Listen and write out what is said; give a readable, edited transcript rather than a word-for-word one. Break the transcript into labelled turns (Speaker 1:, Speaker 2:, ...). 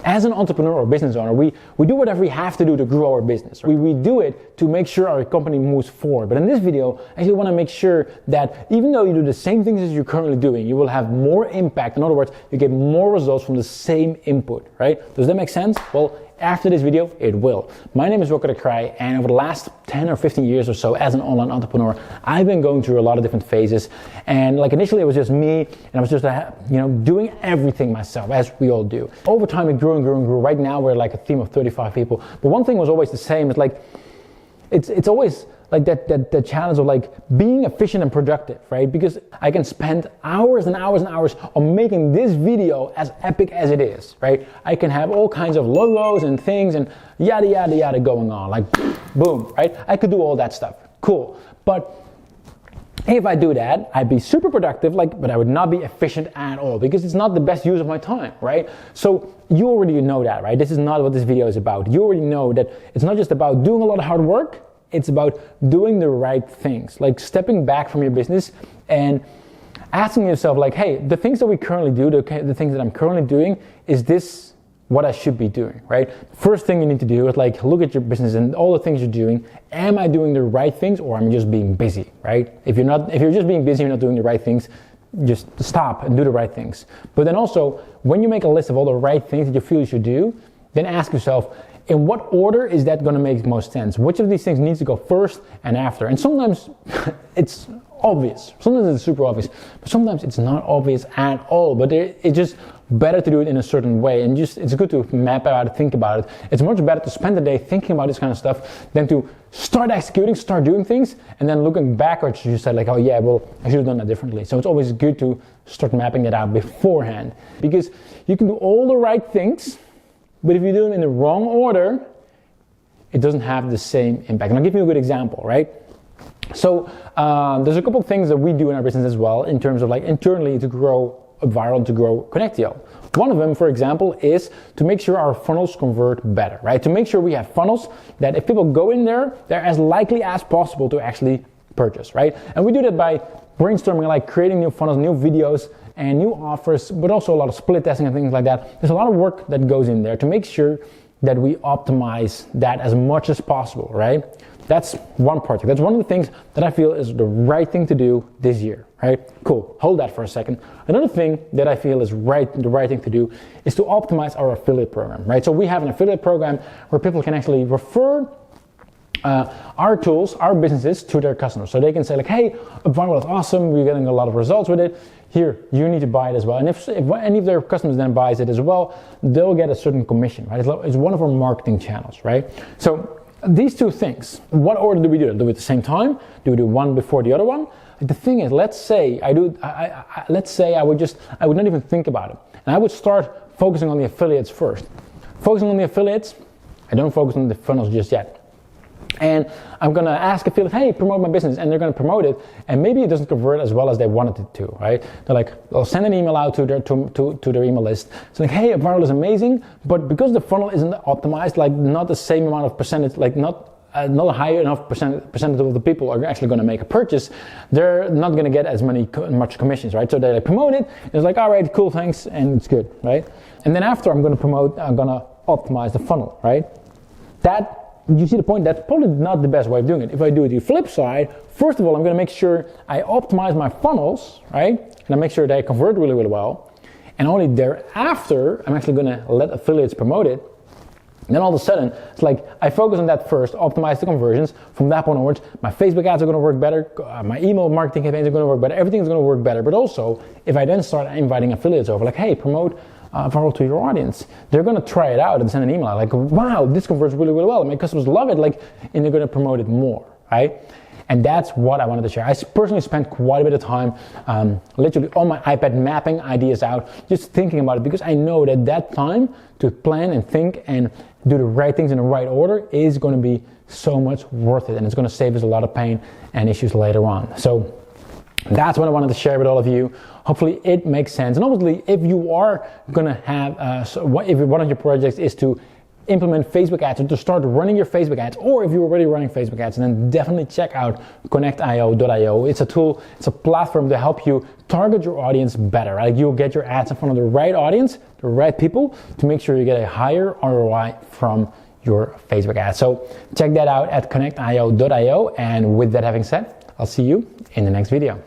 Speaker 1: As an entrepreneur or business owner, we do whatever we have to do to grow our business. We do it to make sure our company moves forward. But in this video, I actually want to make sure that even though you do the same things as you're currently doing, you will have more impact. In other words, you get more results from the same input, right? Does that make sense? Well, after this video, it will. My name is Wilco Kreij, and over the last 10 or 15 years or so as an online entrepreneur, I've been going through a lot of different phases. And like initially it was just me, and I was just doing everything myself, as we all do. Over time it grew and grew and grew. Right now we're like a team of 35 people. But one thing was always the same. It's like it's always like that challenge of like being efficient and productive, right? Because I can spend hours and hours and hours on making this video as epic as it is, right? I can have all kinds of logos and things and yada yada yada going on, like boom, right? I could do all that stuff, cool. But if I do that, I'd be super productive, but I would not be efficient at all because it's not the best use of my time, right? So you already know that, right? This is not what this video is about. You already know that it's not just about doing a lot of hard work. It's about doing the right things, like stepping back from your business and asking yourself like, hey, the things that we currently do, the things that I'm currently doing, is this what I should be doing, right? First thing you need to do is like look at your business and all the things you're doing. Am I doing the right things or am I just being busy, right? If you're just being busy, you're not doing the right things, just stop and do the right things. But then also, when you make a list of all the right things that you feel you should do, then ask yourself, in what order is that going to make most sense? Which of these things needs to go first and after? And sometimes it's obvious. Sometimes it's super obvious. But sometimes it's not obvious at all. But it's just better to do it in a certain way. And it's good to map out and think about it. It's much better to spend the day thinking about this kind of stuff than to start executing, start doing things, and then looking backwards, you say like, oh yeah, well, I should have done that differently. So it's always good to start mapping it out beforehand. Because you can do all the right things, but if you do them in the wrong order, it doesn't have the same impact. And I'll give you a good example, right? So there's a couple of things that we do in our business as well in terms of like internally to grow UpViral, to grow Connectio. One of them, for example, is to make sure our funnels convert better, right? To make sure we have funnels that if people go in there, they're as likely as possible to actually purchase, right? And we do that by brainstorming, like creating new funnels, new videos, and new offers, but also a lot of split testing and things like that. There's a lot of work that goes in there to make sure that we optimize that as much as possible, right? That's one project. That's one of the things that I feel is the right thing to do this year, right? Cool, hold that for a second. Another thing that I feel is the right thing to do is to optimize our affiliate program, right? So we have an affiliate program where people can actually refer our tools, our businesses to their customers. So they can say like, hey, UpViral is awesome, we're getting a lot of results with it. Here, you need to buy it as well. And if any of their customers then buys it as well, they'll get a certain commission, right? It's one of our marketing channels, right? So these two things, what order do we do it? Do we at the same time? Do we do one before the other one? The thing is, let's say I would not even think about it. And I would start focusing on the affiliates first. Focusing on the affiliates, I don't focus on the funnels just yet. And I'm gonna ask affiliate, hey, promote my business, and they're gonna promote it, and maybe it doesn't convert as well as they wanted it to, right? They'll send an email out to their email list. It's like, hey, UpViral is amazing, but because the funnel isn't optimized, like not the same amount of percentage, like not a high enough percentage of the people are actually gonna make a purchase, they're not gonna get as much commissions, right? So they like promote it, it's like, all right, cool, thanks, and it's good, right? And then after I'm gonna optimize the funnel, right? You see the point, that's probably not the best way of doing it. If I do it the flip side, first of all, I'm going to make sure I optimize my funnels, right? And I make sure they convert really, really well. And only thereafter, I'm actually going to let affiliates promote it. And then all of a sudden, it's like I focus on that first, optimize the conversions. From that point onwards, my Facebook ads are going to work better, my email marketing campaigns are going to work better, everything's going to work better. But also, if I then start inviting affiliates over, like, hey, promote UpViral to your audience, they're going to try it out and send an email like, wow, this converts really, really well. My customers love it, and they're going to promote it more, right? And that's what I wanted to share. I personally spent quite a bit of time literally on my iPad mapping ideas out, just thinking about it, because I know that time to plan and think and do the right things in the right order is going to be so much worth it, and it's going to save us a lot of pain and issues later on. So that's what I wanted to share with all of you. Hopefully it makes sense. And obviously, if you are going to have, if one of your projects is to implement Facebook ads or to start running your Facebook ads, or if you're already running Facebook ads, then definitely check out Connectio.io. It's a tool, it's a platform to help you target your audience better. Like you'll get your ads in front of the right audience, the right people, to make sure you get a higher ROI from your Facebook ads. So check that out at Connectio.io. And with that having said, I'll see you in the next video.